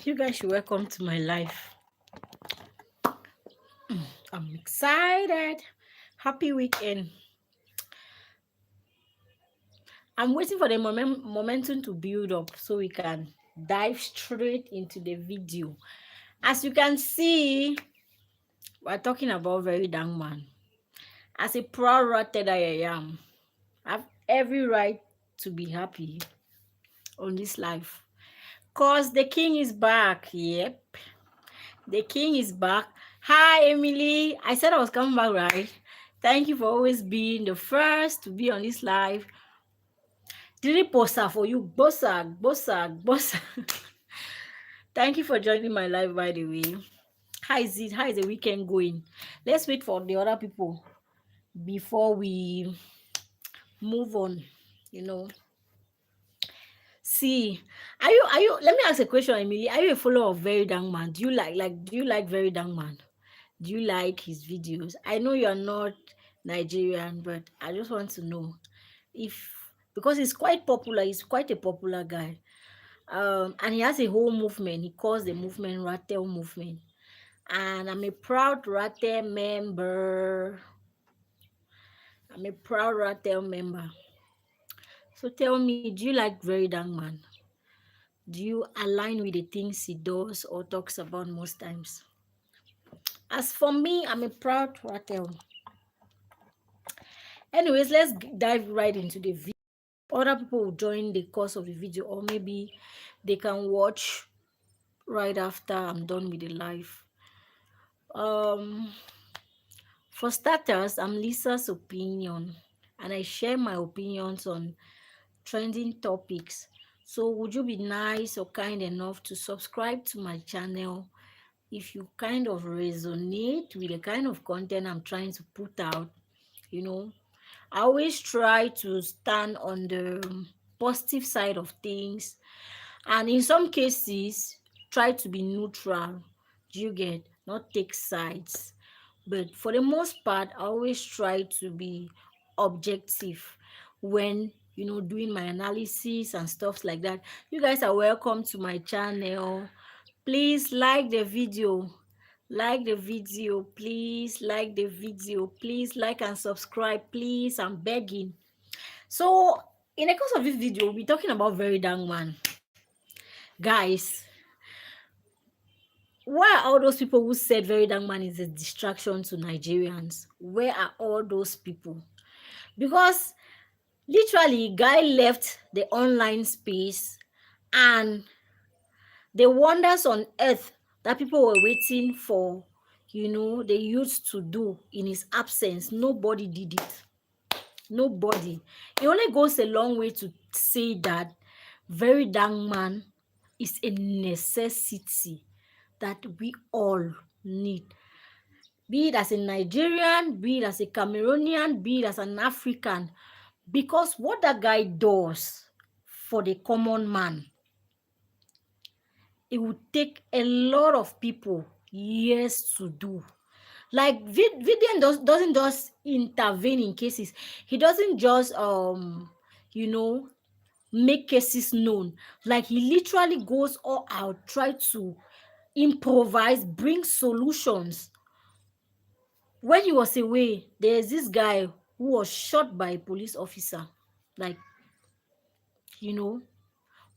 You guys should welcome to my life. I'm excited. Happy weekend. I'm waiting for the momentum to build up so we can dive straight into the video. As you can see, we're talking about very young man. As a proud rat that I am, I have every right to be happy on this life. Cause the king is back. Yep. The king is back. Hi, Emily. I said I was coming back, right? Thank you for always being the first to be on this live. Did it bossa for you? Bossa, bossa, bossa. Thank you for joining my live, by the way. How is it? How is the weekend going? Let's wait for the other people before we move on. See, are you? Let me ask a question, Emily. Are you a follower of Very Young Man? Do you like Very Young Man? Do you like his videos? I know you're not Nigerian, but I just want to know because he's quite popular. He's quite a popular guy. And he has a whole movement. He calls the movement Rattel movement. And I'm a proud Rattel member. So tell me, do you like Very Young Man? Do you align with the things he does or talks about most times? As for me, I'm a proud Rattel. Anyways, let's dive right into the video. Other people will join the course of the video, or maybe they can watch right after I'm done with the live. For starters, I'm Lisa's opinion, and I share my opinions on trending topics. So would you be nice or kind enough to subscribe to my channel if you kind of resonate with the kind of content I'm trying to put out? I always try to stand on the positive side of things, and in some cases try to be neutral. Do you get? Not take sides, but for the most part I always try to be objective when doing my analysis and stuff like that. You guys are welcome to my channel. Please like the video, please like the video, please like and subscribe, please. I'm begging. So in the course of this video, we'll be talking about Very Young Man. Guys, where are all those people who said Very Young Man is a distraction to Nigerians? Where are all those people? Because literally, guy left the online space, and the wonders on earth that people were waiting for, they used to do in his absence, nobody did it. Nobody. It only goes a long way to say that Very Young Man is a necessity that we all need. Be it as a Nigerian, be it as a Cameroonian, be it as an African. Because what that guy does for the common man, it would take a lot of people years to do. Like Vivian doesn't just intervene in cases. He doesn't just make cases known. Like, he literally goes all out, try to improvise, bring solutions. When he was away, there's this guy who was shot by a police officer. Like,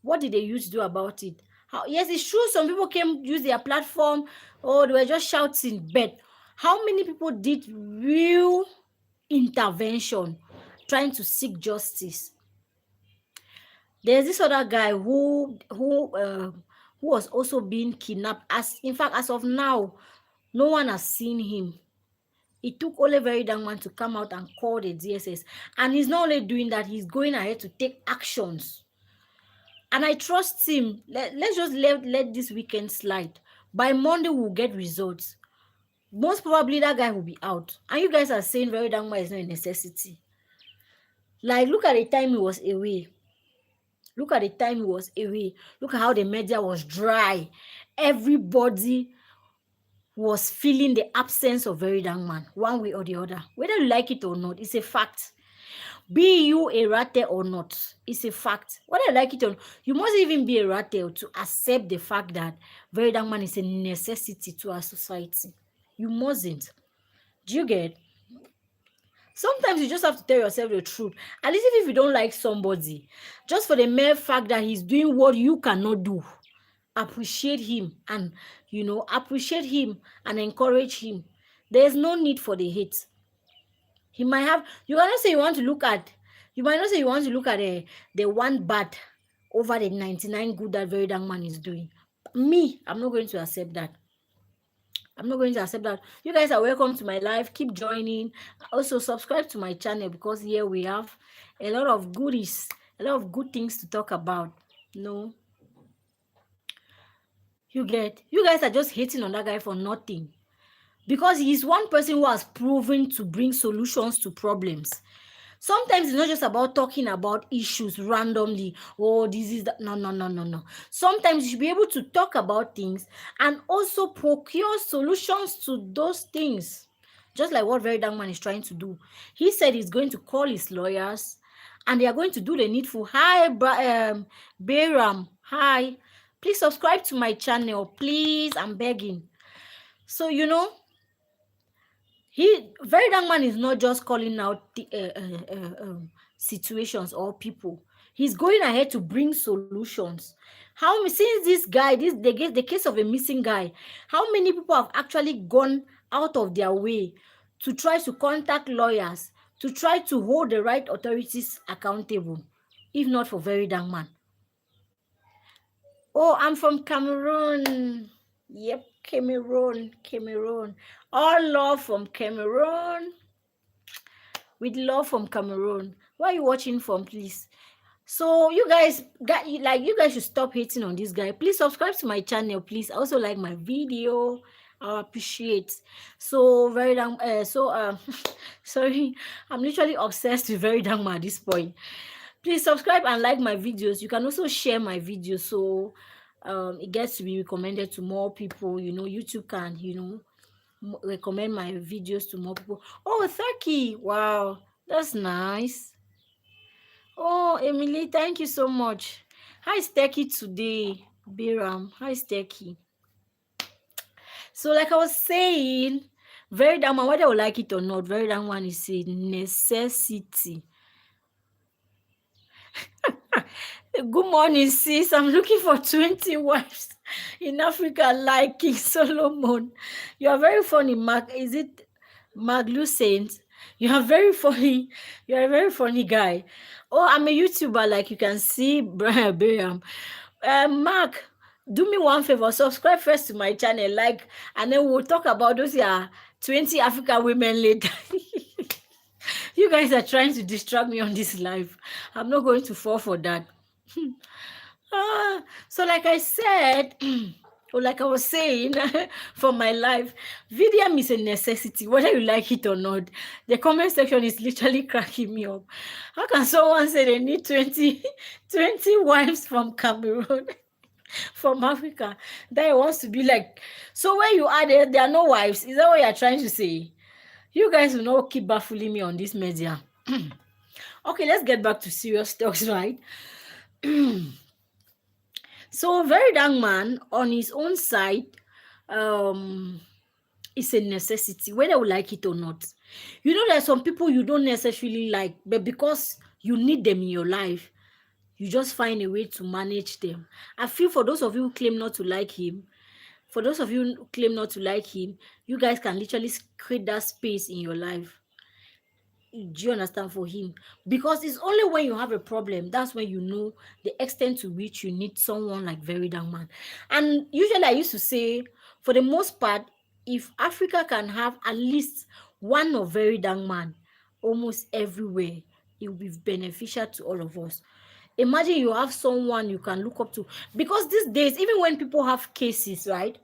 what did they use to do about it? Yes, it's true, some people came use their platform, or they were just shouting, but how many people did real intervention trying to seek justice? There's this other guy who was also being kidnapped. In fact, as of now, no one has seen him. It took only Very Young Man to come out and call the DSS, and he's not only doing that, he's going ahead to take actions. And I trust him. Let's just let this weekend slide. By Monday, we'll get results. Most probably, that guy will be out. And you guys are saying Very Young Man is not a necessity. Like, look at the time he was away. Look at how the media was dry. Everybody was feeling the absence of Very Young Man, one way or the other. Whether you like it or not, it's a fact. Be you a rate or not, it's a fact. Whether you like it or not, you must even be a rate to accept the fact that very dark man is a necessity to our society. You mustn't. Do you get? Sometimes you just have to tell yourself the truth. At least if you don't like somebody, just for the mere fact that he's doing what you cannot do, appreciate him and appreciate him and encourage him. There's no need for the hate. He might have, you cannot say you want to look at, you might not say you want to look at the one bad over the 99 good that very young man is doing. Me, I'm not going to accept that. I'm not going to accept that. You guys are welcome to my live. Keep joining. Also, subscribe to my channel because here we have a lot of goodies, a lot of good things to talk about. No, you get, you guys are just hating on that guy for nothing because he's one person who has proven to bring solutions to problems. Sometimes it's not just about talking about issues randomly. Oh, this is that. No, no, no, no, no. Sometimes you should be able to talk about things and also procure solutions to those things. Just like what Very Dark Man is trying to do. He said he's going to call his lawyers and they are going to do the needful. Hi, Bayram. Hi. Please subscribe to my channel. Please, I'm begging. So, Very Young Man is not just calling out the, situations or people. He's going ahead to bring solutions. Since this guy, the case of a missing guy, how many people have actually gone out of their way to try to contact lawyers, to try to hold the right authorities accountable, if not for Very Young Man? Oh, I'm from Cameroon. Yep, Cameroon. All love from Cameroon. With love from Cameroon. Where are you watching from, please? So you guys should stop hating on this guy. Please subscribe to my channel, please. I also like my video. I appreciate. So very damn sorry, I'm literally obsessed with Very Damn at this point. Please subscribe and like my videos. You can also share my videos so it gets to be recommended to more people. YouTube can recommend my videos to more people. Oh, Turkey. Wow, that's nice. Oh, Emily, thank you so much. How is Turkey today, Biram? How is Turkey? So like I was saying, Very Damn One, whether you like it or not, Very Damn One is a necessity. Good morning, sis. I'm looking for 20 wives in Africa like King Solomon. You are very funny, Mark. Is it Maglu Saint? You are very funny. You are a very funny guy. Oh, I'm a YouTuber, like you can see, Brian. Mark, do me one favor. Subscribe first to my channel, and then we'll talk about those 20 African women later. You guys are trying to distract me on this live. I'm not going to fall for that. So like I said, or like I was saying for my life, VDM is a necessity, whether you like it or not. The comment section is literally cracking me up. How can someone say they need 20 wives from Cameroon, from Africa, that it wants to be like? So where you are there are no wives? Is that what you're trying to say? You guys will not keep baffling me on this media. Okay, let's get back to serious talks, right? So Very Young Man on his own side is a necessity, whether you like it or not. There are some people you don't necessarily like, but because you need them in your life, you just find a way to manage them. I feel for those of you who claim not to like him, you guys can literally create that space in your life. Do you understand? For him, because it's only when you have a problem that's when you know the extent to which you need someone like Very Young Man. And usually I used to say, for the most part, if Africa can have at least one of Very Young Man almost everywhere, it will be beneficial to all of us. Imagine you have someone you can look up to, because these days, even when people have cases, right?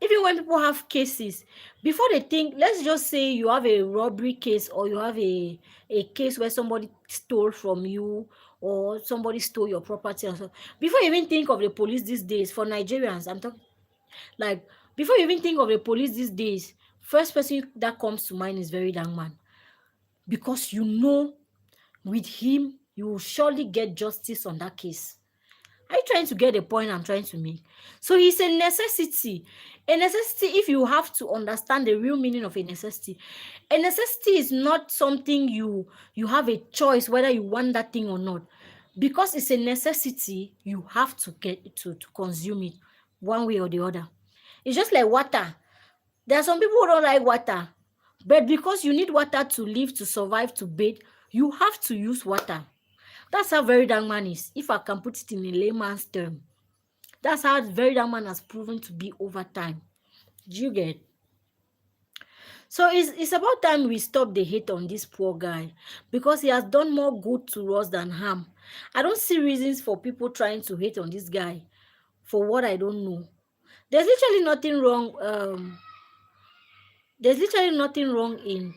Even when people have cases, before they think, let's just say you have a robbery case, or you have a case where somebody stole from you, or somebody stole your property, or so. Before you even think of the police these days, for Nigerians, I'm talking, like, before you even think of the police these days, first person that comes to mind is Very Young Man, because with him, you will surely get justice on that case. Are you trying to get the point I'm trying to make? So it's a necessity. A necessity, if you have to understand the real meaning of a necessity. A necessity is not something you have a choice whether you want that thing or not. Because it's a necessity, you have to get to consume it one way or the other. It's just like water. There are some people who don't like water, but because you need water to live, to survive, to bathe, you have to use water. That's how very young man is, if I can put it in a layman's term. That's how very young man has proven to be over time. Do you get? So it's about time we stop the hate on this poor guy, because he has done more good to us than harm. I don't see reasons for people trying to hate on this guy for what I don't know. There's literally nothing wrong. There's literally nothing wrong in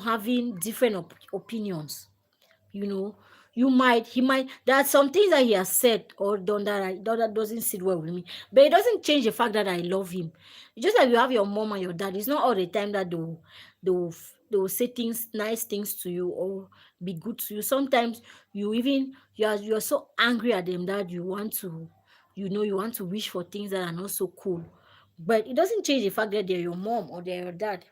having different opinions. you know he might, there are some things that he has said or done that doesn't sit well with me, but it doesn't change the fact that I love him. It's just like you have your mom and your dad. It's not all the time that they will say things, nice things to you or be good to you. Sometimes you're so angry at them that you want to wish for things that are not so cool, but it doesn't change the fact that they're your mom or they're your dad.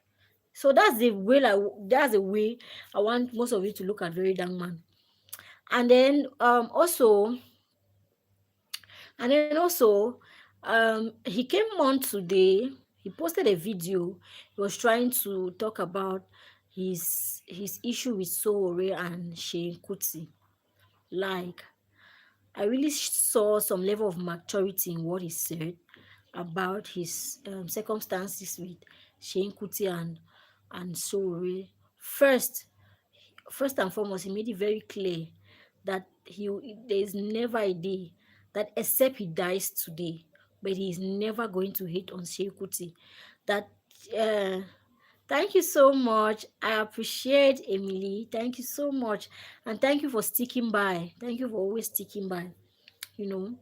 So that's the way I want most of you to look at very young man. And then he came on today. He posted a video. He was trying to talk about his issue with Sowore and Shein Kuti. Like, I really saw some level of maturity in what he said about his circumstances with Shein Kuti and Sowore. First and foremost, he made it very clear that there is never a day that, except he dies today, but he is never going to hate on Sheikh Kuti. That uh, thank you so much. I appreciate Emily. Thank you so much, and thank you for sticking by. Thank you for always sticking by. You know.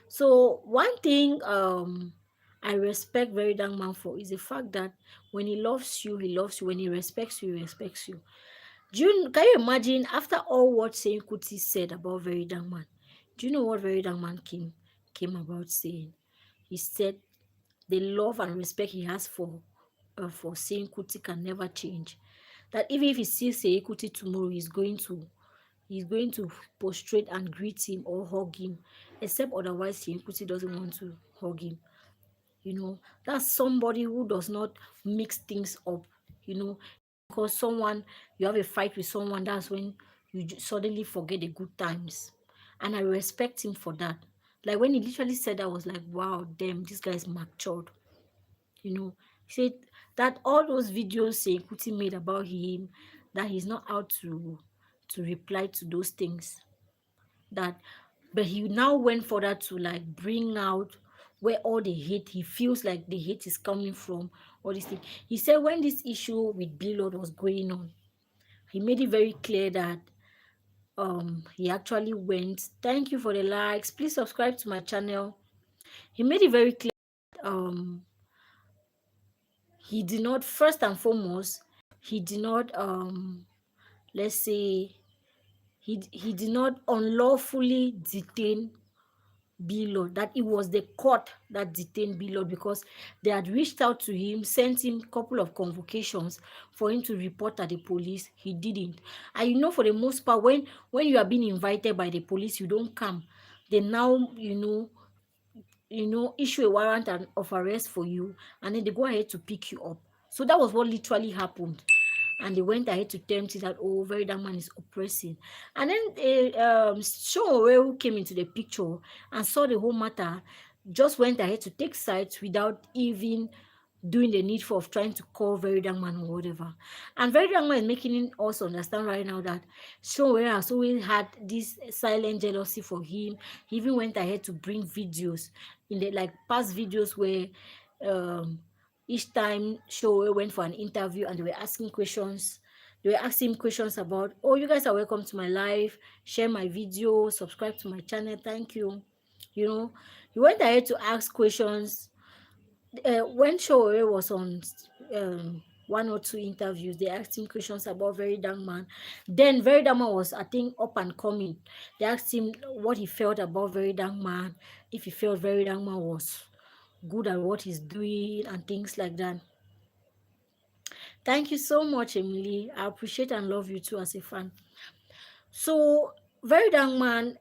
So one thing I respect very young man for is the fact that when he loves you, he loves you. When he respects you, he respects you. Can you imagine, after all what Saint Kuti said about very young man? Do you know what very young man came about saying? He said the love and respect he has for Saint Kuti can never change. That even if he sees Saint Kuti tomorrow, he's going to prostrate and greet him or hug him, except otherwise Saint Kuti doesn't want to hug him. That's somebody who does not mix things up. Because you have a fight with someone, that's when you suddenly forget the good times. And I respect him for that. Like, when he literally said that, I was like, wow, damn, this guy is matured. He said that all those videos saying Kuti made about him, that he's not out to reply to those things. But he now went further to like bring out where all the hate, he feels like the hate is coming from, all these things. He said when this issue with Lord was going on, he made it very clear that he actually went. Thank you for the likes. Please subscribe to my channel. He made it very clear that he did not, first and foremost, he did not let's say he did not unlawfully detain Lord, that it was the court that detained Lord, because they had reached out to him, sent him a couple of convocations for him to report at the police. He didn't. And for the most part, when you are being invited by the police, you don't come. They now, issue a warrant of arrest for you, and then they go ahead to pick you up. So that was what literally happened. And they went ahead to tempt it that, oh, very that man is oppressing. And then Sowore, who came into the picture and saw the whole matter, just went ahead to take sides without even doing the needful of trying to call very young man or whatever. And very young man is making us understand right now that Sowore has always had this silent jealousy for him. He even went ahead to bring videos in the past videos where each time Sowore went for an interview and they were asking questions. They were asking him questions about, oh, you guys are welcome to my life, share my video, subscribe to my channel, thank you. He went ahead to ask questions. When Sowore was on one or two interviews. They asked him questions about Very Young Man. Then Very Young Man was, I think, up and coming. They asked him what he felt about Very Young Man, if he felt Very Young Man was good at what he's doing and things like that. Thank you so much, Emily. I appreciate and love you too as a fan. So Very Young Man,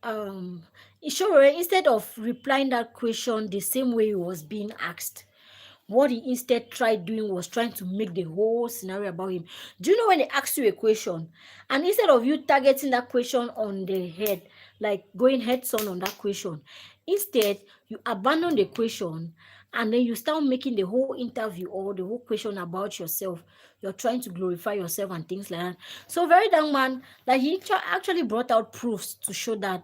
um sure, instead of replying that question the same way he was being asked, what he instead tried doing was trying to make the whole scenario about him. Do you know when they ask you a question, and instead of you targeting that question on the head, like going head on that question, instead you abandon the question and then you start making the whole interview or the whole question about yourself. You're trying to glorify yourself and things like that. So Very Young Man, like he actually brought out proofs to show that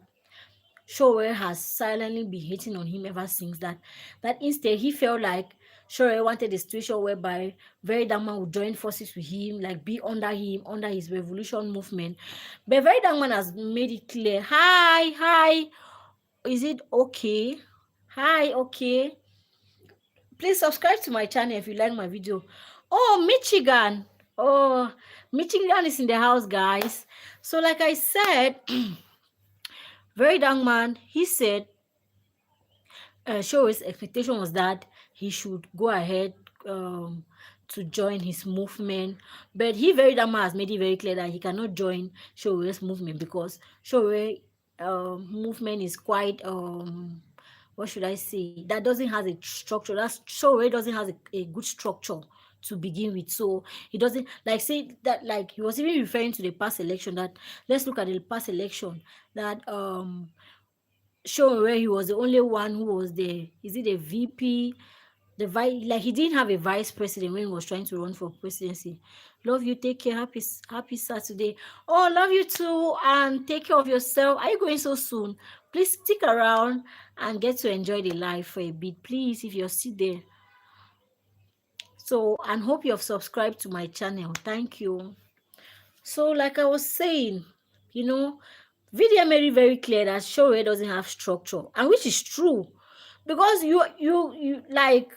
Sowore has silently been hating on him ever since that. That instead he felt like Sowore wanted a situation whereby Very Young Man would join forces with him, like be under him, under his revolution movement. But Very Young Man has made it clear. Hi, is it okay? Hi, okay. Please subscribe to my channel if you like my video. Oh, Michigan. Oh, Michigan is in the house, guys. So like I said, Very Young Man, he said Shore's expectation was that he should go ahead to join his movement, but he Very Young Man has made it very clear that he cannot join Shore's movement because Shore movement is quite what should I say, that doesn't have a structure. That Shore doesn't have a good structure to begin with. So he doesn't like say that, like he was even referring to the past election, that let's look at the past election, that show where he was the only one who was the, is it a VP, the vice, like he didn't have a vice president when he was trying to run for presidency. Love you, take care, happy Saturday. Oh, love you too, and take care of yourself. Are you going so soon? Please stick around and get to enjoy the life for a bit, please, if you're still there. So, and hope you have subscribed to my channel. Thank you. So like I was saying, you know, VDM made it very clear that Showway doesn't have structure, and which is true, because you like,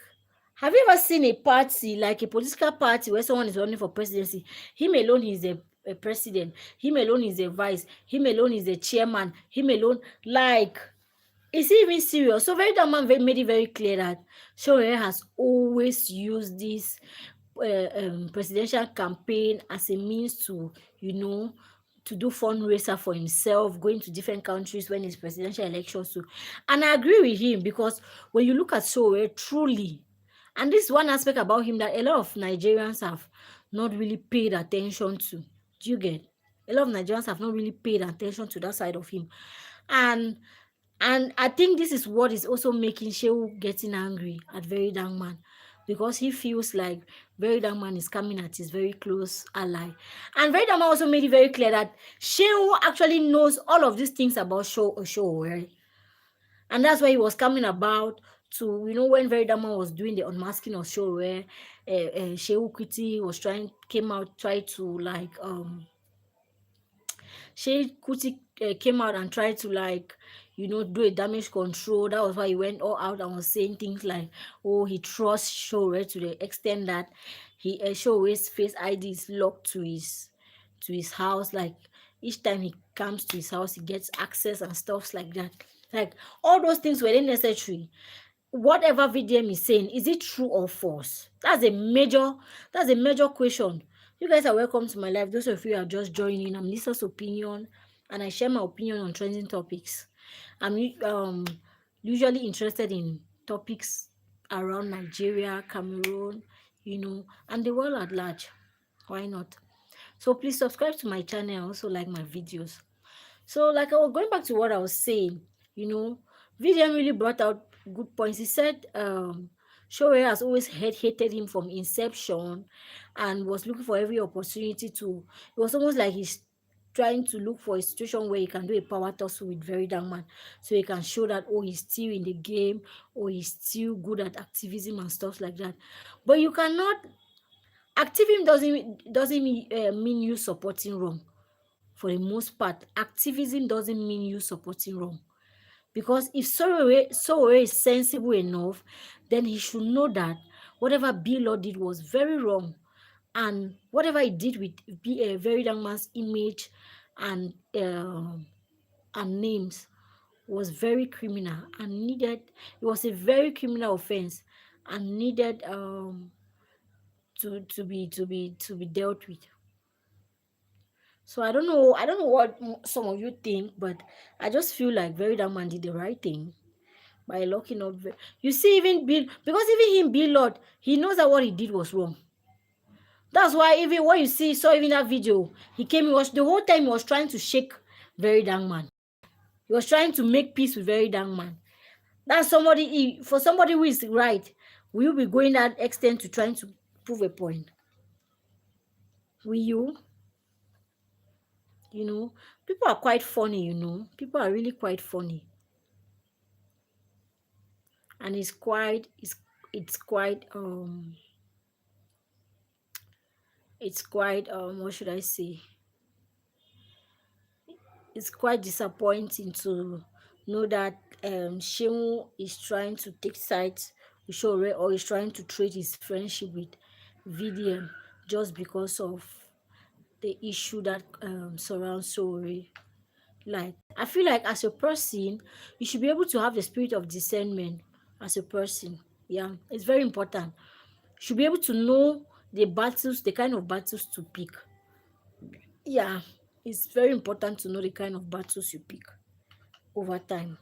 have you ever seen a party, like a political party, where someone is running for presidency? Him alone is a president. Him alone is a vice. Him alone is a chairman. Him alone, like, is he even serious? So Very Young Man made it very clear that Showway has always used this presidential campaign as a means to, you know, to do fundraiser for himself, going to different countries when it's presidential elections too. And I agree with him, because when you look at Sowore, truly, and this is one aspect about him that a lot of Nigerians have not really paid attention to. Do you get? A lot of Nigerians have not really paid attention to that side of him. And I think this is what is also making Shehu getting angry at Very Young Man, because he feels like Very Young Man is coming at his very close ally. And Very Young Man also made it very clear that Shehu actually knows all of these things about Show, right? And that's why he was coming about to, you know, when Very Young Man was doing the unmasking of Show, where Shehu Kuti was came out, tried to like Shey Kuti came out and tried to, like, you know, do a damage control. That was why he went all out and was saying things like, oh, he trusts Shore to the extent that he Shore's face ID is locked to his house. Like each time he comes to his house, he gets access and stuffs like that. Like all those things were necessary. Whatever VDM is saying, is it true or false? That's a major question. You guys are welcome to my life. Those of you are just joining, I'm Lisa's opinion, and I share my opinion on trending topics. I'm usually interested in topics around Nigeria, Cameroon, you know, and the world at large. Why not? So please subscribe to my channel, also like my videos. So like I was going back to what I was saying, you know, VDM really brought out good points. He said Showe has always hated him from inception and was looking for every opportunity to, it was almost like he's trying to look for a situation where he can do a power tussle with Very Young Man, so he can show that, oh, he's still in the game, or he's still good at activism and stuff like that. But you cannot, activism doesn't mean you supporting wrong. For the most part, activism doesn't mean you supporting wrong. Because if Sowore is sensible enough, then he should know that whatever Bill Law did was very wrong. and whatever he did with a very young man's image and names was very criminal and needed. It was a very criminal offense and needed to be dealt with. So I don't know what some of you think, but I just feel like very damn man did the right thing by locking up. You see, even Bill, because even him, Bill Lord, he knows that what he did was wrong. That's why even what you saw even that video, he was the whole time he was trying to shake very young man. He was trying to make peace with very young man. That's for somebody who is right, will you be going that extent to trying to prove a point? Will you? You know, people are quite funny, People are really quite funny. And it's quite what should I say? It's quite disappointing to know that Shehu is trying to take sides with Shore, or is trying to trade his friendship with VDM just because of the issue that surrounds Shore. Like, I feel like as a person, you should be able to have the spirit of discernment as a person. Yeah, it's very important. You should be able to know the kind of battles to pick. Yeah, it's very important to know the kind of battles you pick over time.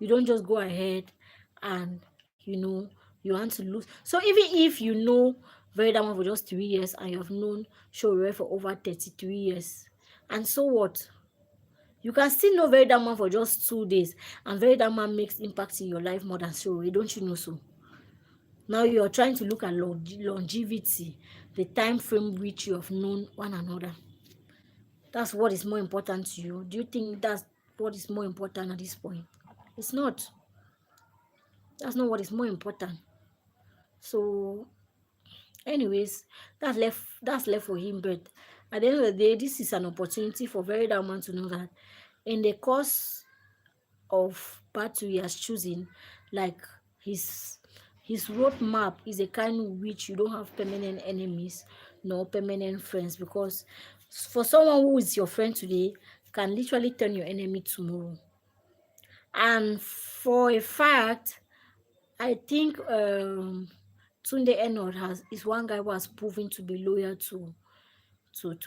You don't just go ahead and you want to lose. So even if you know very Veryidama for just 3 years and you have known Showore for over 33 years, and so what? You can still know very Veryidama for just 2 days, and very Veryidama makes impact in your life more than Showore. Don't you know so? Now you're trying to look at longevity, the time frame which you have known one another. That's what is more important to you. Do you think that's what is more important at this point? It's not. That's not what is more important. So, anyways, that's left for him. But at the end of the day, this is an opportunity for very that man to know that in the course of battle he has chosen, like his his roadmap is a kind which you don't have permanent enemies nor permanent friends, because for someone who is your friend today can literally turn your enemy tomorrow. And for a fact, I think Tunde Enod is one guy who has proven to be loyal to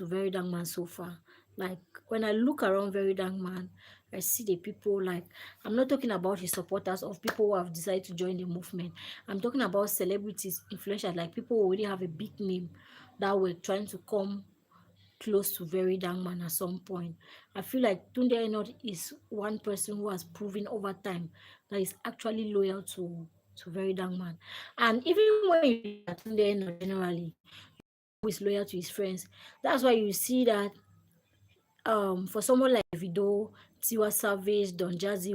Very Young Man so far. Like, when I look around Very Young Man, I see the people, like, I'm not talking about his supporters of people who have decided to join the movement. I'm talking about celebrities, influencers, like people who already have a big name that were trying to come close to Very Young Man at some point. I feel like Tunde Enod is one person who has proven over time that is actually loyal to Very Young Man. And even when you look at Tunde Enod generally, who is loyal to his friends, that's why you see that for someone like Vido, Tiwa Savage, Don Jazzy,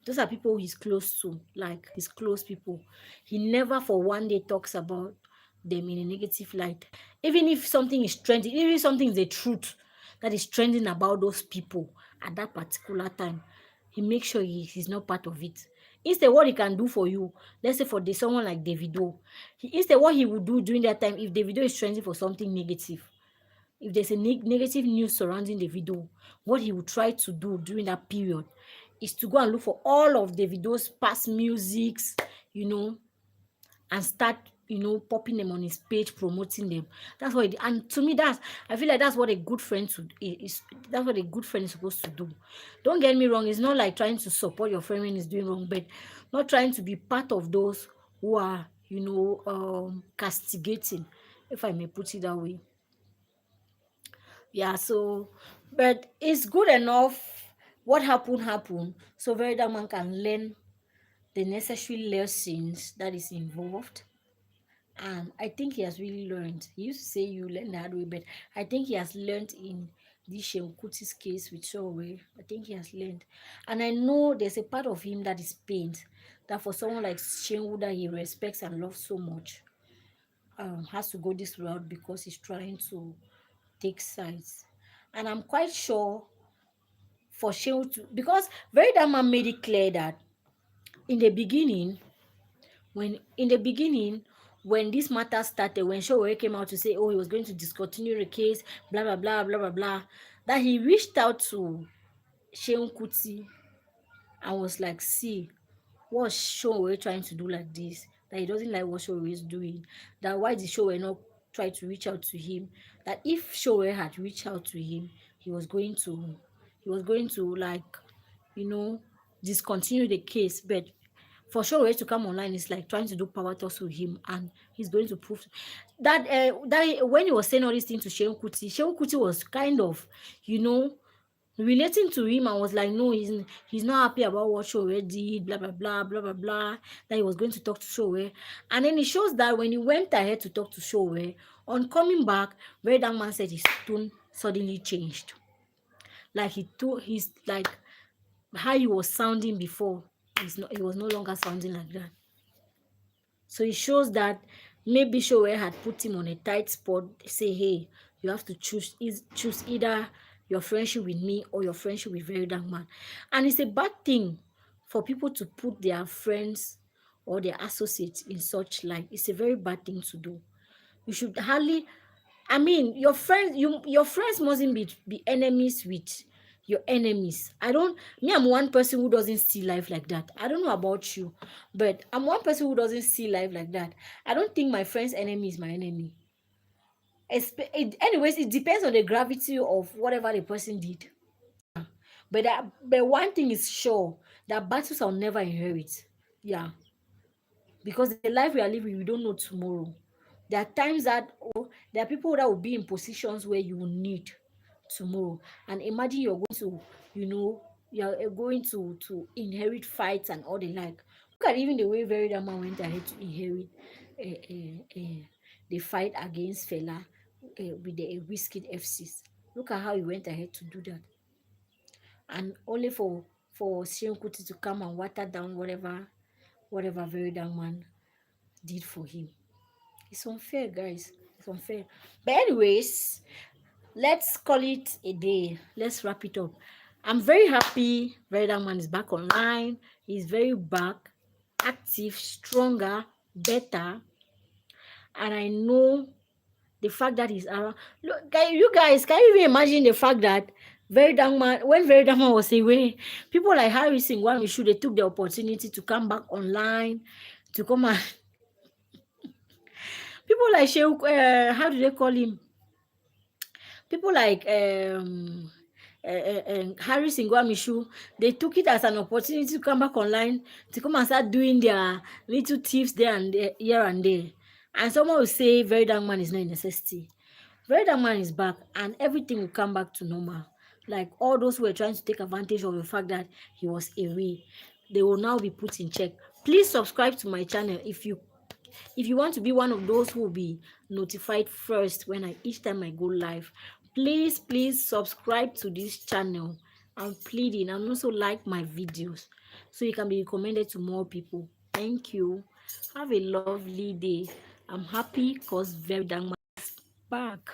those are people he's close to, like his close people. He never for one day talks about them in a negative light. Even if something is trending, even if something is the truth that is trending about those people at that particular time, he makes sure he's not part of it. Instead, what he can do for you, let's say someone like Davido, instead what he would do during that time, if Davido is trending for something negative, if there's a negative news surrounding the video, what he will try to do during that period is to go and look for all of the videos past musics, and start, popping them on his page, promoting them. That's what and to me, I feel like that's what a good friend that's what a good friend is supposed to do. Don't get me wrong, it's not like trying to support your friend when he's doing wrong, but not trying to be part of those who are, castigating, if I may put it that way. Yeah, so, but it's good enough. What happened, so very that man can learn the necessary lessons that is involved. And I think he has really learned. He used to say you learn the hard way, but I think he has learned in this Shehu Kuti's case with Showway. I think he has learned. And I know there's a part of him that is pained, that for someone like Shehu that he respects and loves so much, has to go this route because he's trying to take sides. And I'm quite sure for Shehu to, because Very Dama made it clear that in the beginning, when in the beginning, when this matter started, when Sowore came out to say, oh, he was going to discontinue the case, blah blah blah blah blah blah, that he reached out to Seun Kuti and was like, see, what's Sowore trying to do like this? That he doesn't like what Sowore is doing. That why did Sowore not try to reach out to him? That if Sowore had reached out to him, he was going to like, you know, discontinue the case. But for Sowore to come online is like trying to do power tussle with him, and he's going to prove that that when he was saying all these things to Seun Kuti was kind of, you know, relating to him and was like, no, he's not happy about what Sowore did, blah blah blah blah blah blah. That he was going to talk to Sowore, and then it shows that when he went ahead to talk to Sowore, on coming back, Very Dark Man said his tone suddenly changed. Like he's like how he was sounding before. He was no longer sounding like that. So it shows that maybe Sowore had put him on a tight spot. Say, hey, you have to choose either your friendship with me or your friendship with Very Dark Man. And it's a bad thing for people to put their friends or their associates in such light. It's a very bad thing to do. You should hardly, I mean, your friends mustn't be enemies with your enemies. I'm one person who doesn't see life like that. I don't know about you, but I'm one person who doesn't see life like that. I don't think my friend's enemy is my enemy. Anyways, it depends on the gravity of whatever the person did. But one thing is sure, that battles I'll never inherit. Yeah, because the life we are living, we don't know tomorrow. There are times that there are people that will be in positions where you will need tomorrow, and imagine you're going to, you know, you're going to inherit fights and all the like. Look at even the way Very Dark Man went ahead to inherit the fight against Fela with the Wizkid FCs. Look at how he went ahead to do that, and only for Seun Kuti to come and water down whatever Very Dark Man did for him. It's unfair, guys. It's unfair. But anyways, let's call it a day. Let's wrap it up. I'm very happy Very Dark Man is back online. He's very back, active, stronger, better. And I know the fact that he's around. Look, you guys, can you even imagine the fact that when Very Dark Man was away, people like Harry Singwamishu, they took the opportunity to come back online, to come and people like how do they call him? People like Harry Singwamishu, they took it as an opportunity to come back online, to come and start doing their little tips there and there, here and there. And someone will say Very Dark Man is not a necessity. Very Dark Man is back, and everything will come back to normal. Like all those who were trying to take advantage of the fact that he was away, they will now be put in check. Please subscribe to my channel if you want to be one of those who will be notified first when each time I go live. Please subscribe to this channel. I'm pleading, and also like my videos so you can be recommended to more people. Thank you. Have a lovely day. I'm happy because Very Dark Man is back.